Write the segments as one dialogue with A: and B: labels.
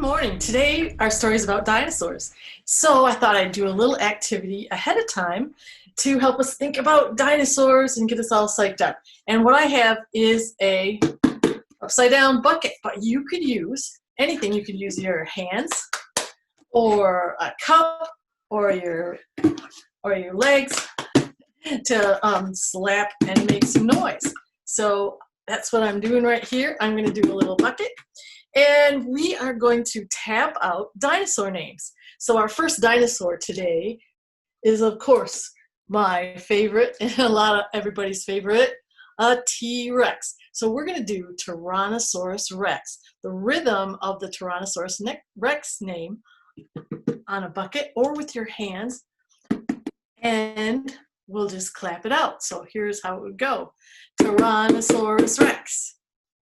A: morning. Today our story is about dinosaurs. So I thought I'd do a little activity ahead of time to help us think about dinosaurs and get us all psyched up. And what I have is a upside down bucket, but you could use anything. You could use your hands or a cup or your legs to slap and make some noise. So that's what I'm doing right here. I'm going to do a little bucket. And we are going to tap out dinosaur names. So our first dinosaur today is, of course, my favorite and a lot of everybody's favorite, a T-Rex. So we're going to do Tyrannosaurus Rex. The rhythm of the Tyrannosaurus Rex name on a bucket or with your hands, and we'll just clap it out. So here's how it would go. Tyrannosaurus Rex,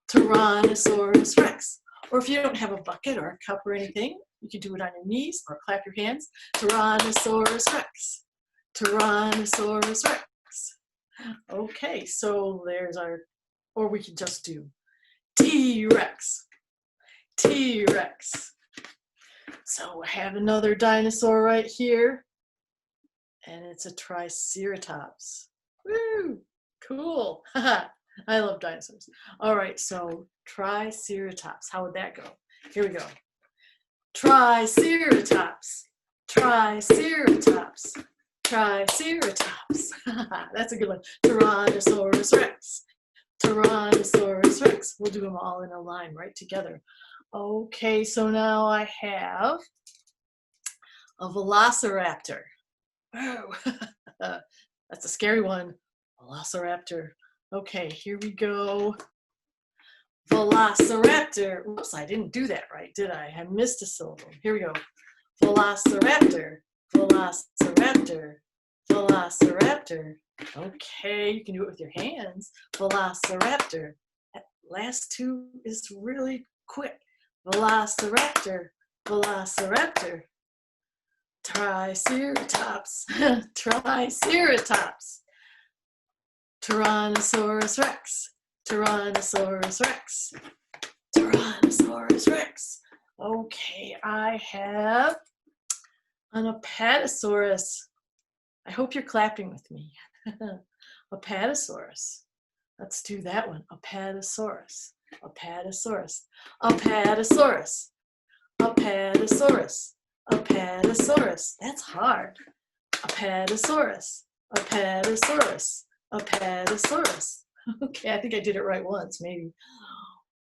A: Tyrannosaurus Rex. Or if you don't have a bucket or a cup or anything, you can do it on your knees or clap your hands. Tyrannosaurus Rex, Tyrannosaurus Rex. Okay, so there's our, or we can just do T-Rex, T-Rex. So I have another dinosaur right here, and it's a Triceratops. Woo, cool. I love dinosaurs. All right, so Triceratops. How would that go? Here we go. Triceratops, Triceratops, Triceratops. That's a good one. Tyrannosaurus Rex, Tyrannosaurus Rex. We'll do them all in a line right together. Okay, so now I have a Velociraptor. Whoa, that's a scary one. Velociraptor. Okay, here we go. Velociraptor. Oops, I didn't do that right, did I? I missed a syllable. Here we go. Velociraptor, Velociraptor, Velociraptor. Okay, you can do it with your hands. Velociraptor. That last two is really quick. Velociraptor, Velociraptor. Triceratops, Triceratops. Tyrannosaurus Rex, Tyrannosaurus Rex, Tyrannosaurus Rex. Okay, I have an Apatosaurus. I hope you're clapping with me. Apatosaurus. Let's do that one. Apatosaurus, Apatosaurus, Apatosaurus, Apatosaurus, Apatosaurus. That's hard. Apatosaurus, Apatosaurus. Apatosaurus. Okay, I think I did it right once, maybe.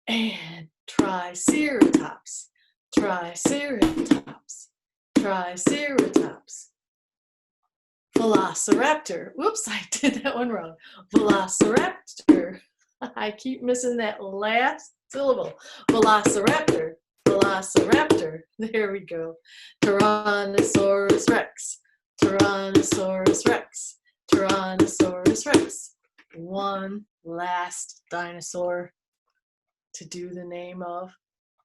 A: And Triceratops, Triceratops, Triceratops. Velociraptor. Whoops, I did that one wrong. Velociraptor. I keep missing that last syllable. Velociraptor, Velociraptor. There we go. Tyrannosaurus Rex, Tyrannosaurus Rex. Tyrannosaurus Rex. One last dinosaur to do the name of.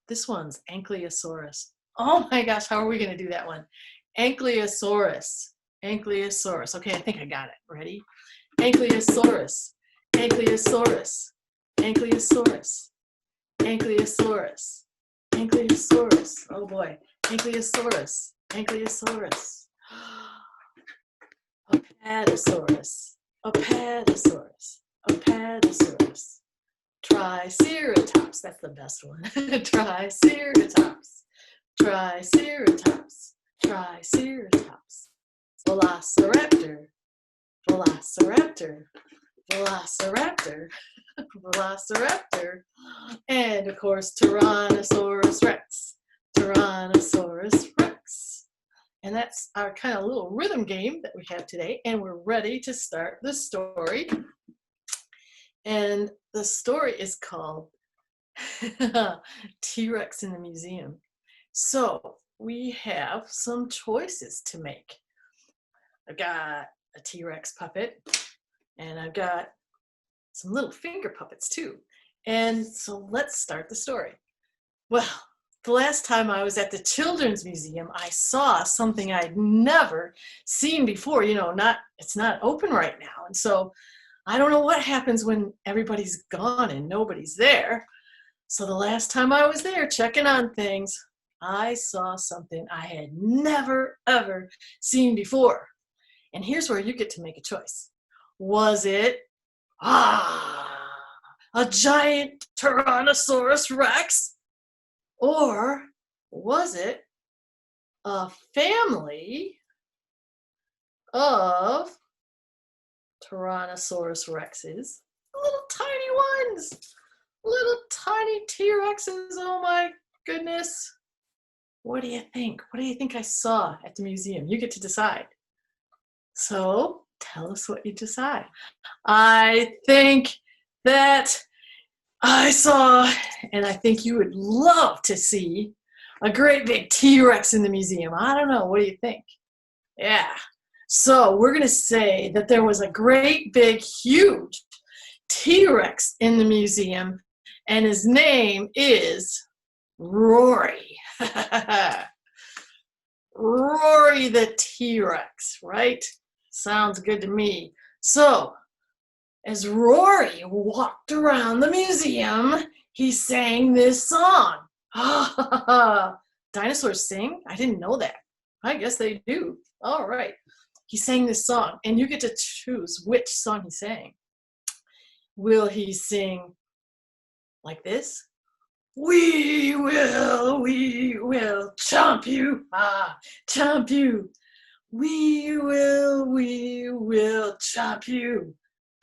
A: This one's Ankylosaurus. Oh my gosh, how are we going to do that one? Ankylosaurus. Ankylosaurus. Okay, I think I got it. Ready? Ankylosaurus. Ankylosaurus. Ankylosaurus. Ankylosaurus. Ankylosaurus. Oh boy. Ankylosaurus. Ankylosaurus. Apatosaurus, Apatosaurus, Apatosaurus. Triceratops, that's the best one. Triceratops, Triceratops, Triceratops. Velociraptor, Velociraptor, Velociraptor, Velociraptor. And of course, Tyrannosaurus Rex, Tyrannosaurus Rex. And that's our kind of little rhythm game that we have today. And we're ready to start the story. And the story is called T-Rex in the Museum. So we have some choices to make. I've got a T-Rex puppet, and I've got some little finger puppets too. And so let's start the story. Well, the last time I was at the Children's Museum, I saw something I'd never seen before. You know, it's not open right now. And so I don't know what happens when everybody's gone and nobody's there. So the last time I was there checking on things, I saw something I had never, ever seen before. And here's where you get to make a choice. Was it, a giant Tyrannosaurus Rex? Or was it a family of Tyrannosaurus Rexes? Little tiny ones! Little tiny T-Rexes, oh my goodness. What do you think? What do you think I saw at the museum? You get to decide. So tell us what you decide. I think that I saw, and I think you would love to see, a great big T-Rex in the museum. I don't know, what do you think? Yeah. So we're gonna say that there was a great big huge T-Rex in the museum, and his name is Rory. Rory the T-Rex, right? Sounds good to me. So, as Rory walked around the museum, he sang this song. Dinosaurs sing? I didn't know that. I guess they do. All right. He sang this song, and you get to choose which song he sang. Will he sing like this? We will chomp you, chomp you. We will chomp you,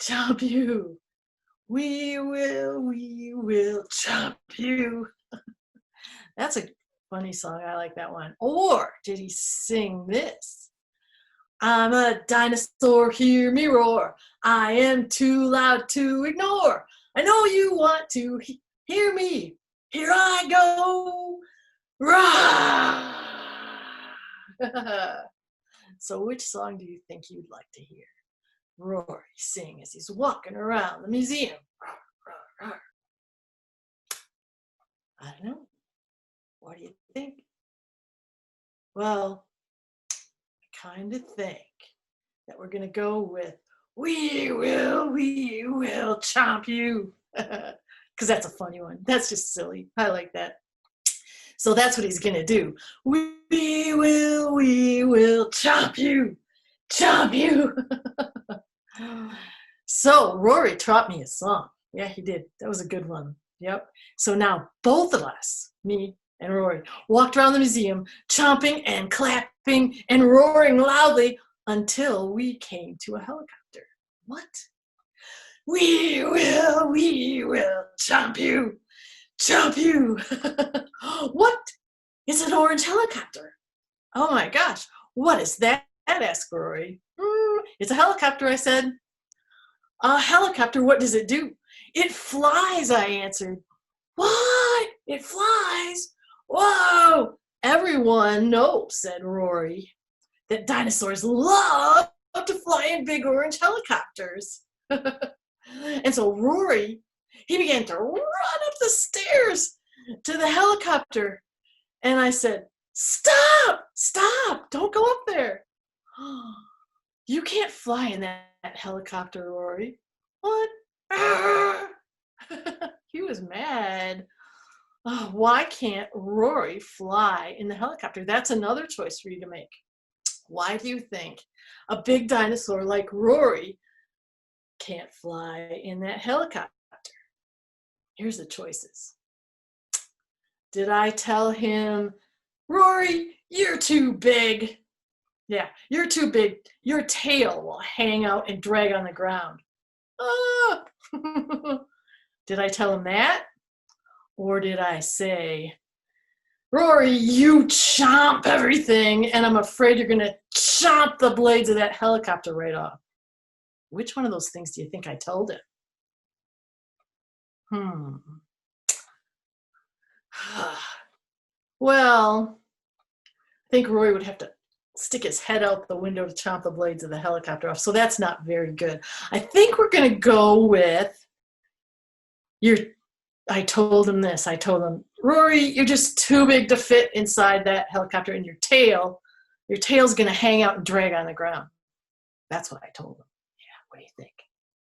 A: chomp you. We will chomp you. That's a funny song. I like that one. Or did he sing this? I'm a dinosaur, hear me roar. I am too loud to ignore. I know you want to hear me. Here I go. Rah! So which song do you think you'd like to hear Rory sing as he's walking around the museum? I don't know. What do you think? Well, I kind of think that we're going to go with we will chomp you. Because that's a funny one. That's just silly. I like that. So that's what he's going to do. We will chomp you. Chomp you. So Rory taught me a song. Yeah, he did. That was a good one. Yep. So now both of us, me and Rory, walked around the museum, chomping and clapping and roaring loudly until we came to a helicopter. What? We will chomp you, chomp you. What is an orange helicopter? Oh my gosh, what is that? Asked Rory. It's a helicopter, I said. A helicopter, what does it do? It flies, I answered. What? It flies? Whoa! Everyone knows, said Rory, that dinosaurs love to fly in big orange helicopters. And so Rory, he began to run up the stairs to the helicopter. And I said, stop, stop, don't go up there. You can't fly in that helicopter, Rory. What? He was mad. Oh, why can't Rory fly in the helicopter? That's another choice for you to make. Why do you think a big dinosaur like Rory can't fly in that helicopter? Here's the choices. Did I tell him, Rory, you're too big? Yeah, you're too big. Your tail will hang out and drag on the ground. Ah! Did I tell him that? Or did I say, Rory, you chomp everything, and I'm afraid you're going to chomp the blades of that helicopter right off? Which one of those things do you think I told him? Well, I think Rory would have to stick his head out the window to chomp the blades of the helicopter off, so that's not very good. I think we're going to go with I told him this. I told him, Rory, you're just too big to fit inside that helicopter, and your tail's going to hang out and drag on the ground. That's what I told him. Yeah, what do you think?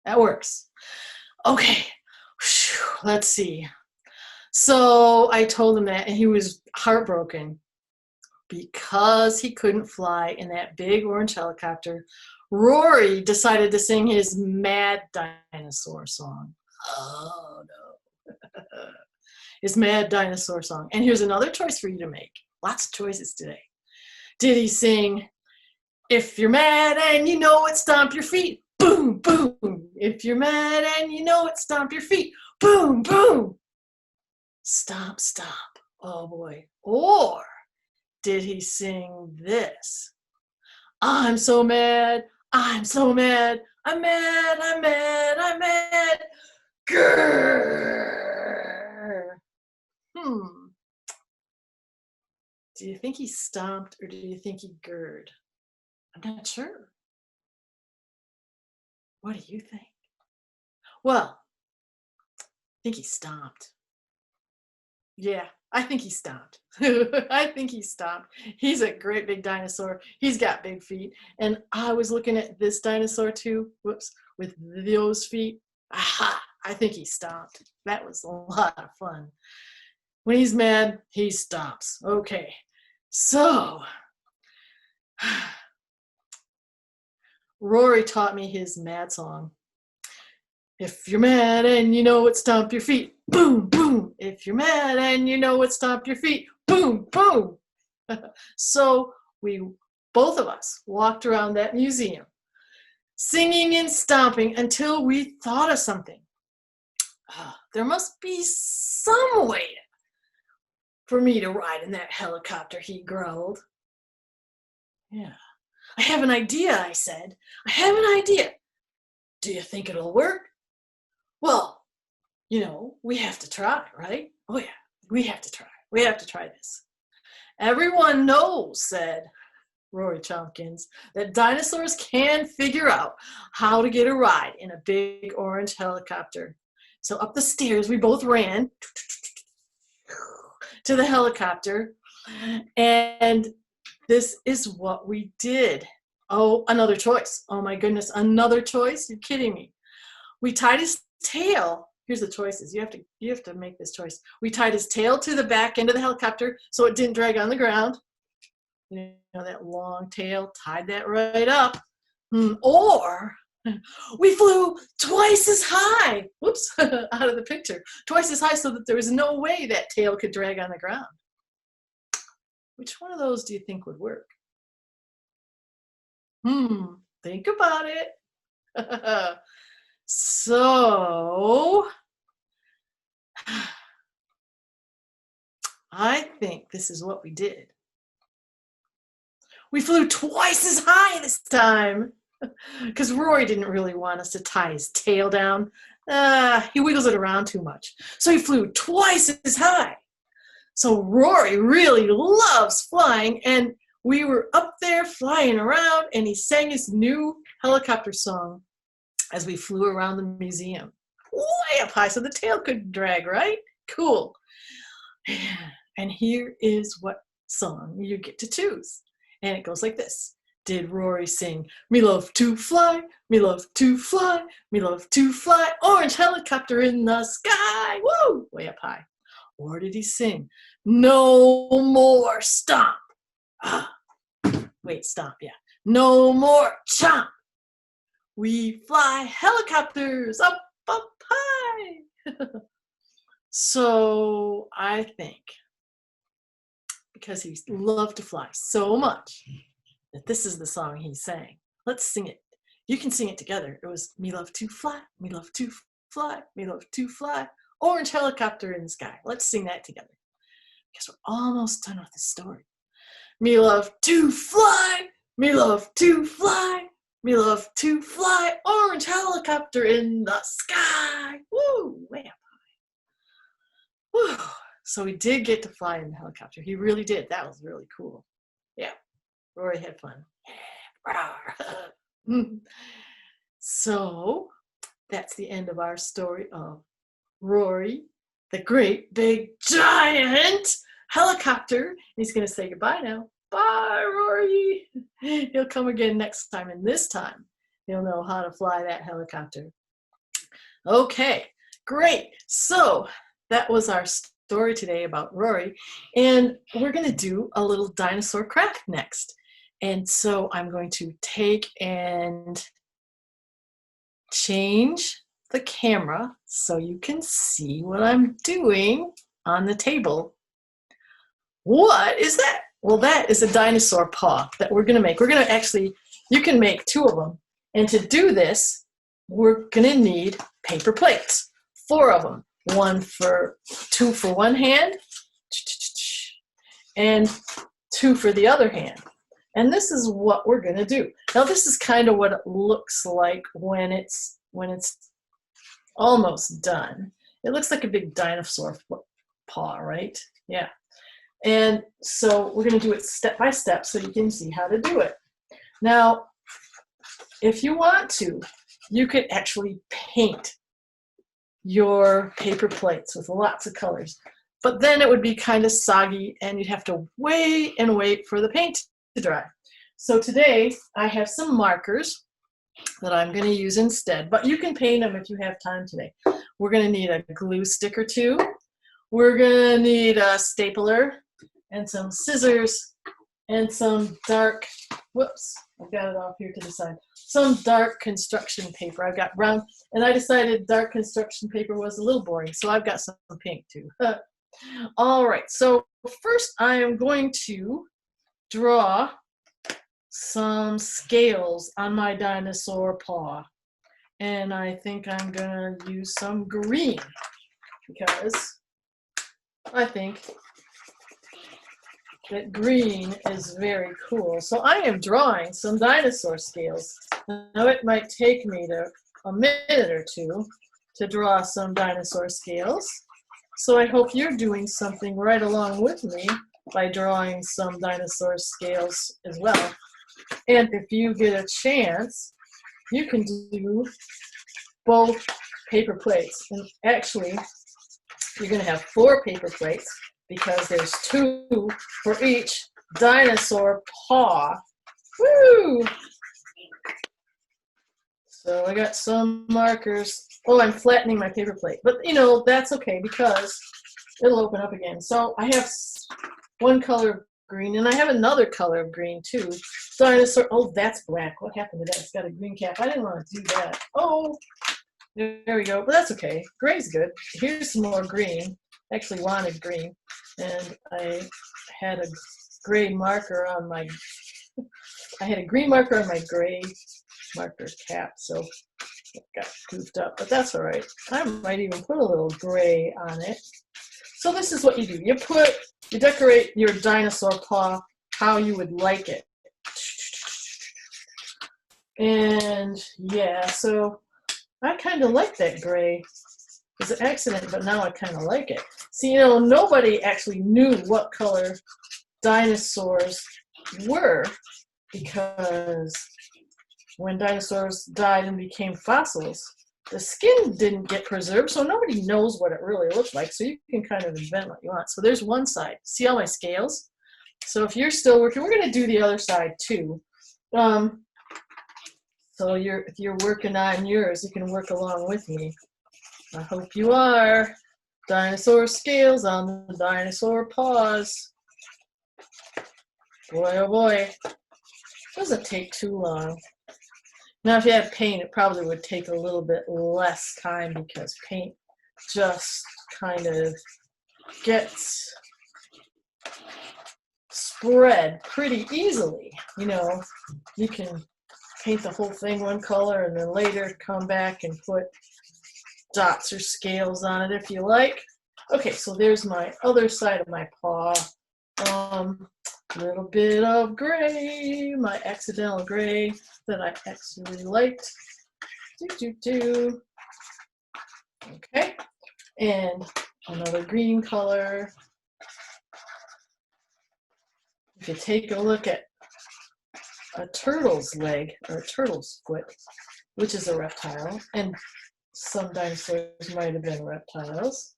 A: That works. Okay, let's see. So I told him that, and he was heartbroken because he couldn't fly in that big orange helicopter. Rory decided to sing his Mad Dinosaur Song. Oh no. His Mad Dinosaur Song. And here's another choice for you to make. Lots of choices today. Did he sing, if you're mad and you know it, stomp your feet, boom, boom. If you're mad and you know it, stomp your feet, boom, boom. Stomp, stomp. Oh boy. Or did he sing this? I'm so mad, I'm so mad, I'm mad, I'm mad, I'm mad. Grrr. Do you think he stomped or do you think he gurred? I'm not sure. What do you think? Well, I think he stomped. Yeah, I think he stomped. I think he stomped. He's a great big dinosaur. He's got big feet. And I was looking at this dinosaur too, whoops, with those feet. Aha, I think he stomped. That was a lot of fun. When he's mad, he stomps. Okay, so Rory taught me his mad song. If you're mad and you know it, stomp your feet, boom, boom. If you're mad and you know it, stomp your feet, boom, boom. So both of us, walked around that museum, singing and stomping until we thought of something. There must be some way for me to ride in that helicopter, he growled. Yeah, I have an idea, I said. I have an idea. Do you think it'll work? Well, you know, we have to try, right? Oh yeah, we have to try. We have to try this. Everyone knows, said Rory Chompkins, that dinosaurs can figure out how to get a ride in a big orange helicopter. So up the stairs, we both ran to the helicopter, and this is what we did. Oh, another choice. Oh my goodness, another choice? You're kidding me. We tied his tail. Here's the choices. You have to make this choice. We tied his tail to the back end of the helicopter so it didn't drag on the ground. You know, that long tail, tied that right up. Or we flew twice as high. Whoops, out of the picture. Twice as high so that there was no way that tail could drag on the ground. Which one of those do you think would work? Think about it. So, I think this is what we did. We flew twice as high this time because Rory didn't really want us to tie his tail down. He wiggles it around too much. So he flew twice as high. So Rory really loves flying, and we were up there flying around, and he sang his new helicopter song as we flew around the museum. Way up high so the tail couldn't drag, right? Cool. And here is what song you get to choose. And it goes like this. Did Rory sing, me love to fly, me love to fly, me love to fly, orange helicopter in the sky, woo, way up high? Or did he sing, no more stomp? Wait, stomp, yeah. No more chomp. We fly helicopters up high. So I think, because he loved to fly so much, that this is the song he sang. Let's sing it. You can sing it together. It was, me love to fly, me love to fly, me love to fly, orange helicopter in the sky. Let's sing that together, because we're almost done with the story. Me love to fly, me love to fly, me love to fly, orange helicopter in the sky. Woo, way up high. Woo. So he did get to fly in the helicopter. He really did. That was really cool. Yeah, Rory had fun. Yeah. So that's the end of our story of Rory, the great big giant helicopter. He's going to say goodbye now. Bye, Rory. He'll come again next time, and this time he'll know how to fly that helicopter. Okay, great. So that was our story today about Rory, and we're going to do a little dinosaur craft next. And so I'm going to take and change the camera so you can see what I'm doing on the table. What is that? Well, that is a dinosaur paw that we're going to make. We're going to actually, you can make 2 of them. And to do this, we're going to need paper plates, 4 of them. 2 for one hand and 2 for the other hand. And this is what we're going to do. Now this is kind of what it looks like when it's almost done. It looks like a big dinosaur paw, right? Yeah. And so we're going to do it step by step so you can see how to do it. Now, if you want to, you could actually paint your paper plates with lots of colors, but then it would be kind of soggy and you'd have to wait and wait for the paint to dry. So today I have some markers that I'm going to use instead, but you can paint them if you have time today. We're going to need a glue stick or 2. We're going to need a stapler and some scissors and some dark, whoops, I've got it off here to the side, some dark construction paper. I've got brown, and I decided dark construction paper was a little boring, so I've got some pink too. All right, so first I am going to draw some scales on my dinosaur paw. And I think I'm gonna use some green because I think that green is very cool. So I am drawing some dinosaur scales. Now it might take me a minute or 2 to draw some dinosaur scales. So I hope you're doing something right along with me by drawing some dinosaur scales as well. And if you get a chance, you can do both paper plates. And actually, you're going to have 4 paper plates because there's 2 for each dinosaur paw. Woo! So I got some markers. Oh, I'm flattening my paper plate. But, you know, that's okay because it'll open up again. So I have one color of green, and I have another color of green, too. Dinosaur. Oh, that's black. What happened to that? It's got a green cap. I didn't want to do that. Oh, there we go. But that's okay. Gray's good. Here's some more green. I actually wanted green. And I had a gray marker on my, I had a green marker on my gray marker cap, so it got goofed up, but that's all right. I might even put a little gray on it. So this is what you do. You decorate your dinosaur paw how you would like it. And yeah, so I kind of like that gray. It was an accident, but now I kind of like it. See, you know, nobody actually knew what color dinosaurs were because when dinosaurs died and became fossils, the skin didn't get preserved, so nobody knows what it really looked like, so you can kind of invent what you want. So there's one side. See all my scales? So if you're still working, we're going to do the other side too. So if you're working on yours, you can work along with me. I hope you are. Dinosaur scales on the dinosaur paws. Boy, oh boy. Doesn't take too long. Now, if you had paint, it probably would take a little bit less time because paint just kind of gets spread pretty easily. You know, you can paint the whole thing one color and then later come back and put dots or scales on it if you like. Okay, so there's my other side of my paw. Little bit of gray, my accidental gray that I actually liked. Okay, and another green color. If you take a look at a turtle's leg or a turtle's foot, which is a reptile, and some dinosaurs might have been reptiles.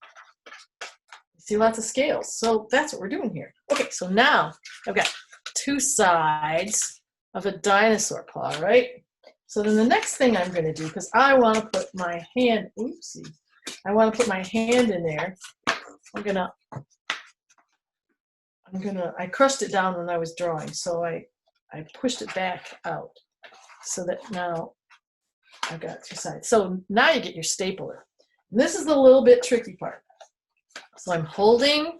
A: See lots of scales. So that's what we're doing here. Okay, so now I've got 2 sides of a dinosaur paw, right? So then the next thing I'm going to do, because I want to put my hand, oopsie, I want to put my hand in there. I crushed it down when I was drawing, so I pushed it back out so that now I've got two sides. So now you get your stapler. And this is the little bit tricky part. So I'm holding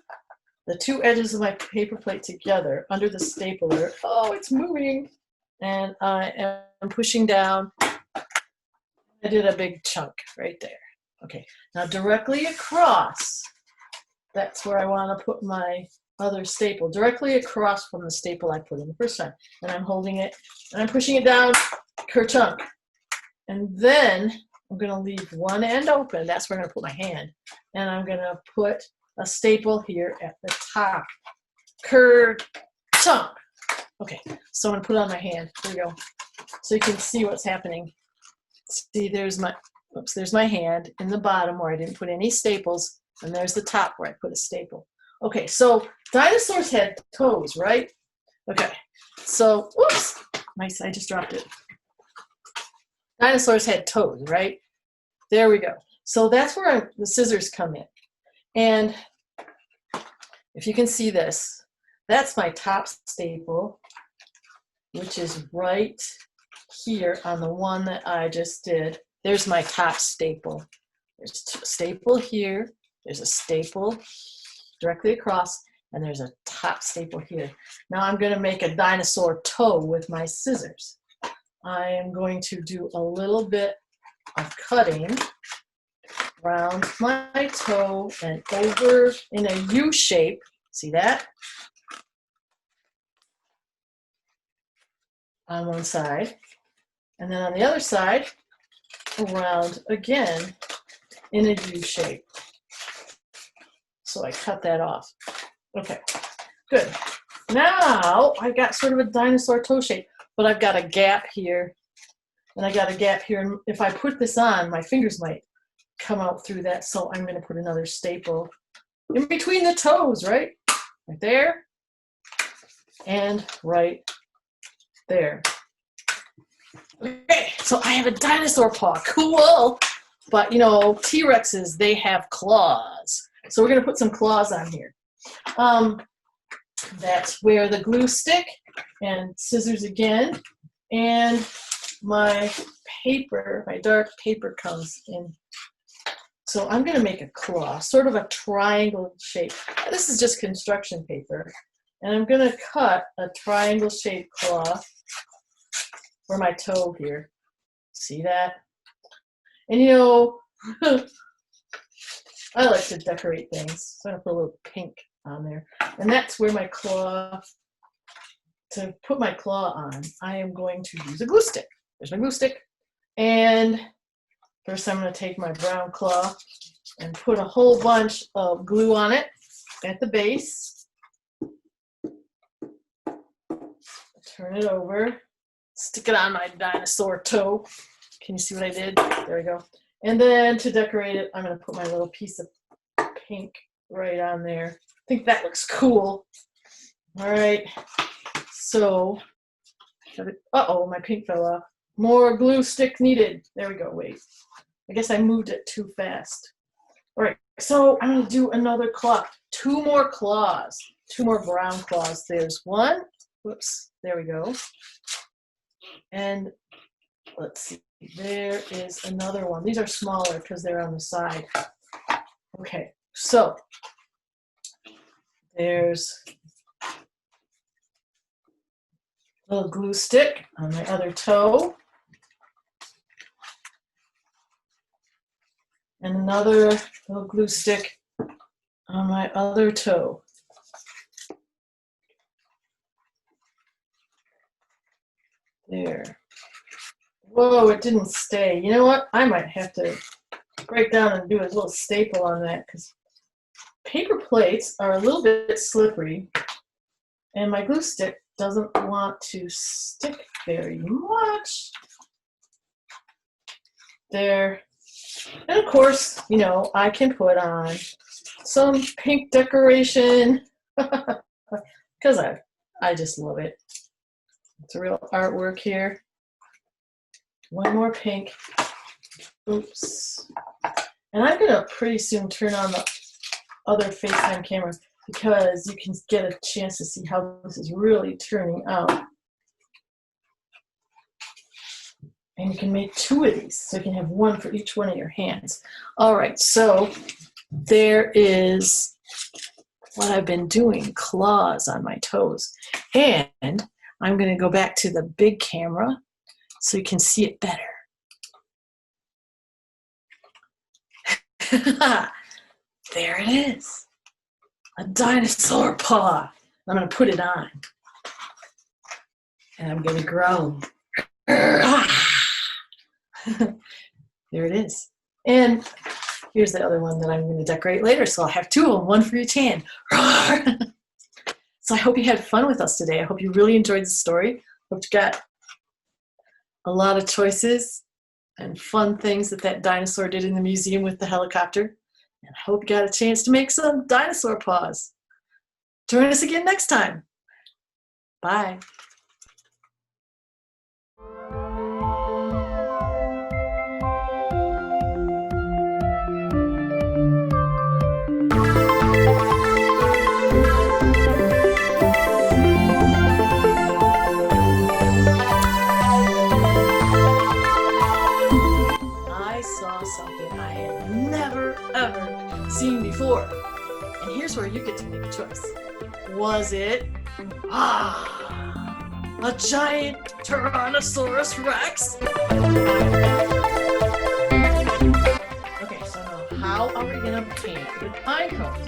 A: the two edges of my paper plate together under the stapler. Oh, it's moving. And I am pushing down. I did a big chunk right there. Okay, now directly across, that's where I want to put my other staple, directly across from the staple I put in the first time. And I'm holding it, and I'm pushing it down, kerchunk. And then I'm going to leave one end open. That's where I'm going to put my hand. And I'm going to put a staple here at the top. Kerchunk. Okay, so I'm going to put it on my hand. There we go. So you can see what's happening. See, there's my hand in the bottom where I didn't put any staples, and there's the top where I put a staple. Okay, so dinosaurs had toes, right? Okay, so, whoops, I just dropped it. Dinosaurs had toes, right? There we go. So that's where the scissors come in. And if you can see this, that's my top staple, which is right here on the one that I just did. There's my top staple. There's a staple here. There's a staple directly across, and there's a top staple here. Now I'm going to make a dinosaur toe with my scissors. I am going to do a little bit of cutting around my toe and over in a U shape. See that? On one side. And then on the other side, around again in a U shape. So I cut that off. Okay, good. Now I've got sort of a dinosaur toe shape, but I've got a gap here, and I got a gap here. And if I put this on, my fingers might come out through that. So I'm going to put another staple in between the toes, right? Right there, and right there. Okay, so I have a dinosaur paw. Cool. But you know, T-Rexes, they have claws. So we're going to put some claws on here. That's where the glue stick and scissors again, and my paper, my dark paper comes in. So I'm going to make a claw, sort of a triangle shape. This is just construction paper. And I'm going to cut a triangle shaped claw for my toe here. See that? And you know, I like to decorate things, so I'm going to put a little pink on there. And that's where my claw, to put my claw on, I am going to use a glue stick. There's my glue stick. And first I'm going to take my brown claw and put a whole bunch of glue on it at the base. Turn it over. Stick it on my dinosaur toe. Can you see what I did? There we go. And then to decorate it, I'm going to put my little piece of pink right on there. I think that looks cool. All right. So, uh-oh, my pink fell off. More glue stick needed. There we go. Wait. I guess I moved it too fast. All right. So I'm going to do another claw. Two more claws. Two more brown claws. There's one. Whoops. There we go. And let's see. There is another one. These are smaller because they're on the side. Okay, so there's a little glue stick on my other toe. And another little glue stick on my other toe. There. Whoa, it didn't stay. You know what? I might have to break down and do a little staple on that because paper plates are a little bit slippery and my glue stick doesn't want to stick very much. There. And of course, you know, I can put on some pink decoration because I just love it. It's a real artwork here. One more pink. Oops. And I'm going to pretty soon turn on the other FaceTime cameras because you can get a chance to see how this is really turning out. And you can make 2 of these, so you can have 1 for each one of your hands. All right, so there is what I've been doing, claws on my toes. And I'm going to go back to the big camera so you can see it better. There it is, a dinosaur paw. I'm going to put it on, and I'm going to growl. There it is. And here's the other one that I'm going to decorate later, so I'll have 2 of them, 1 for each hand. So I hope you had fun with us today. I hope you really enjoyed the story. Hope you got a lot of choices and fun things that dinosaur did in the museum with the helicopter. And I hope you got a chance to make some dinosaur paws. Join us again next time. Bye. Something I had never ever seen before. And here's where you get to make a choice. Was it a giant Tyrannosaurus Rex? Okay, so now how are we gonna paint the pine cones?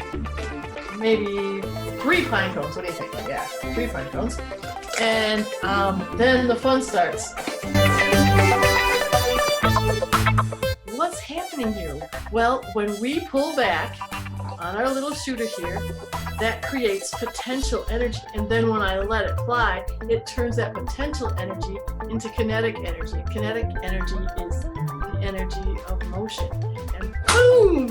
A: Maybe 3 pine cones. What do you think? Yeah, 3 pine cones. And then the fun starts. What's happening here? Well, when we pull back on our little shooter here, that creates potential energy. And then when I let it fly, it turns that potential energy into kinetic energy. Kinetic energy is the energy of motion. And boom!